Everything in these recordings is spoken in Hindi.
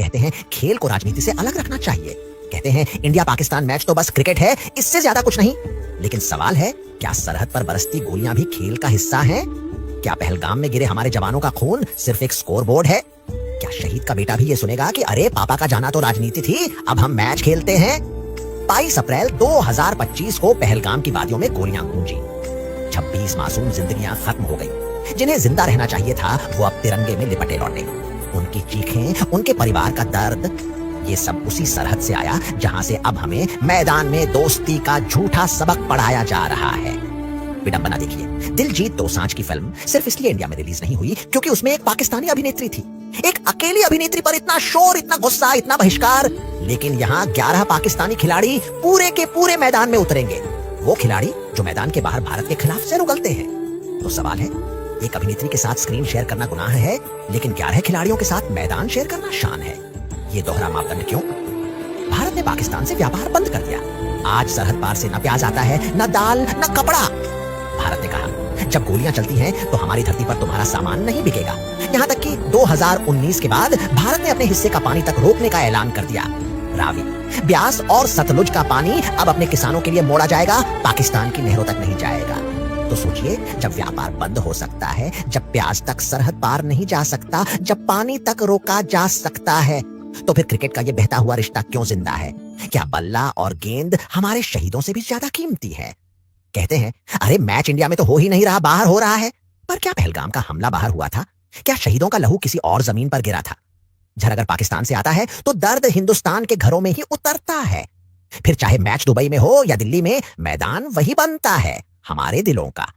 कहते हैं खेल को राजनीति से अलग रखना चाहिए। कहते हैं इंडिया पाकिस्तान मैच तो बस क्रिकेट है, इससे ज्यादा कुछ नहीं। लेकिन सवाल है, क्या सरहद पर बरसती गोलियां भी खेल का हिस्सा हैं? क्या पहलगाम में गिरे हमारे जवानों का खून सिर्फ एक स्कोर बोर्ड है? क्या शहीद का बेटा भी ये सुनेगा कि अरे पापा का जाना तो राजनीति थी, अब हम मैच खेलते हैं? 22 अप्रैल 2025 को पहलगाम की वादियों में गोलियां गूंजी। 26 मासूम जिंदगियां खत्म हो गई। जिन्हें जिंदा रहना चाहिए था वो अब तिरंगे में लिपटे लौटे। उनकी चीखें, उनके परिवार का दर्द, ये सब उसी सरहद से आया जहां से अब हमें मैदान में दोस्ती का झूठा सबक पढ़ाया जा रहा है। विडंबना देखिए, दिलजीत दोसांझ की फिल्म सिर्फ इसलिए इंडिया में रिलीज नहीं हुई क्योंकि उसमें एक पाकिस्तानी अभिनेत्री थी। एक अकेली अभिनेत्री पर इतना शोर, इतना गुस्सा, इतना बहिष्कार। लेकिन यहाँ 11 पाकिस्तानी खिलाड़ी पूरे के पूरे मैदान में उतरेंगे। वो खिलाड़ी जो मैदान के बाहर भारत के खिलाफ सिर उगलते हैं। तो सवाल है, एक अभिनेत्री के साथ स्क्रीन शेयर करना गुनाह है, लेकिन 11 खिलाड़ियों के साथ मैदान शेयर करना शान है। ये दोहरा मापदंड क्यों? भारत ने पाकिस्तान से व्यापार बंद कर दिया। आज सरहद पार से न प्याज आता है, न दाल, न कपड़ा। भारत ने कहा, जब गोलियां चलती हैं तो हमारी धरती पर तुम्हारा सामान नहीं बिकेगा। यहाँ तक कि 2019 के बाद भारत ने अपने हिस्से का पानी तक रोकने का ऐलान कर दिया। रावी, ब्यास और सतलुज का पानी अब अपने किसानों के लिए मोड़ा जाएगा, पाकिस्तान की नहरों तक नहीं जाएगा। तो सोचिए, जब व्यापार बंद हो सकता है, जब प्याज तक सरहद पार नहीं जा सकता, जब पानी तक रोका जा सकता है, तो फिर क्रिकेट का ये बहता हुआ रिश्ता क्यों जिंदा है? क्या बल्ला और गेंद हमारे शहीदों से भी ज्यादा कीमती है? कहते हैं, अरे मैच इंडिया में तो हो ही नहीं रहा, बाहर हो रहा है। पर क्या पहलगाम का हमला बाहर हुआ था? क्या शहीदों का लहू किसी और जमीन पर गिरा था? जर अगर पाकिस्तान से आता है तो दर्द हिंदुस्तान के घरों में ही उतरता है। फिर चाहे मैच दुबई में हो या दिल्ली में, मैदान वही बनता है, हमारे दिलों का।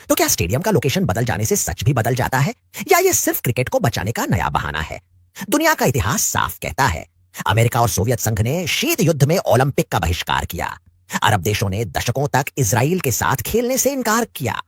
तो क्या स्टेडियम का लोकेशन बदल जाने से सच भी बदल जाता है, या ये सिर्फ क्रिकेट को बचाने का नया बहाना है? दुनिया का इतिहास साफ कहता है, अमेरिका और सोवियत संघ ने शीत युद्ध में ओलंपिक का बहिष्कार किया। अरब देशों ने दशकों तक इजराइल के साथ खेलने से इनकार किया।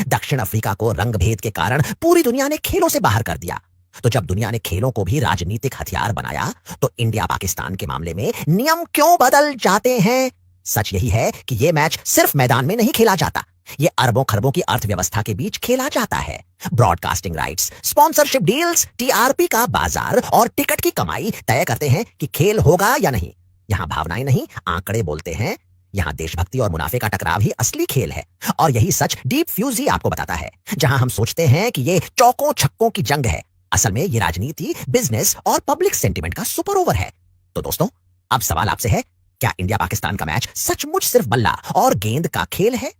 दक्षिण अफ्रीका को रंगभेद के कारण पूरी दुनिया ने खेलों से बाहर कर दिया। तो जब दुनिया ने खेलों को भी राजनीतिक हथियार बनाया, तो इंडिया पाकिस्तान के मामले में नियम क्यों बदल जाते हैं? सच यही है कि यह मैच सिर्फ मैदान में नहीं खेला जाता, ये अरबों खरबों की अर्थव्यवस्था के बीच खेला जाता है। Broadcasting rights, sponsorship deals, TRP का बाजार और टिकट की कमाई तय करते हैं कि खेल होगा या नहीं। यहां भावनाएं नहीं, आंकड़े बोलते हैं। यहां देशभक्ति और मुनाफे का टकराव ही असली खेल है। और यही सच डीप फ्यूज ही आपको बताता है। जहां हम सोचते हैं कि ये चौकों छक्कों की जंग है, असल में ये राजनीति, बिजनेस और पब्लिक सेंटिमेंट का सुपर ओवर है। तो दोस्तों, अब सवाल आपसे है, क्या इंडिया पाकिस्तान का मैच सचमुच सिर्फ बल्ला और गेंद का खेल है,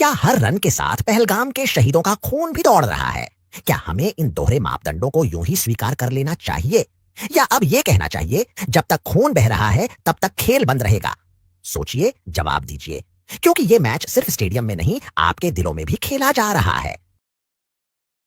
या हर रन के साथ पहलगाम के शहीदों का खून भी दौड़ रहा है? क्या हमें इन दोहरे मापदंडों को यूं ही स्वीकार कर लेना चाहिए, या अब यह कहना चाहिए जब तक खून बह रहा है तब तक खेल बंद रहेगा? सोचिए, जवाब दीजिए, क्योंकि यह मैच सिर्फ स्टेडियम में नहीं, आपके दिलों में भी खेला जा रहा है।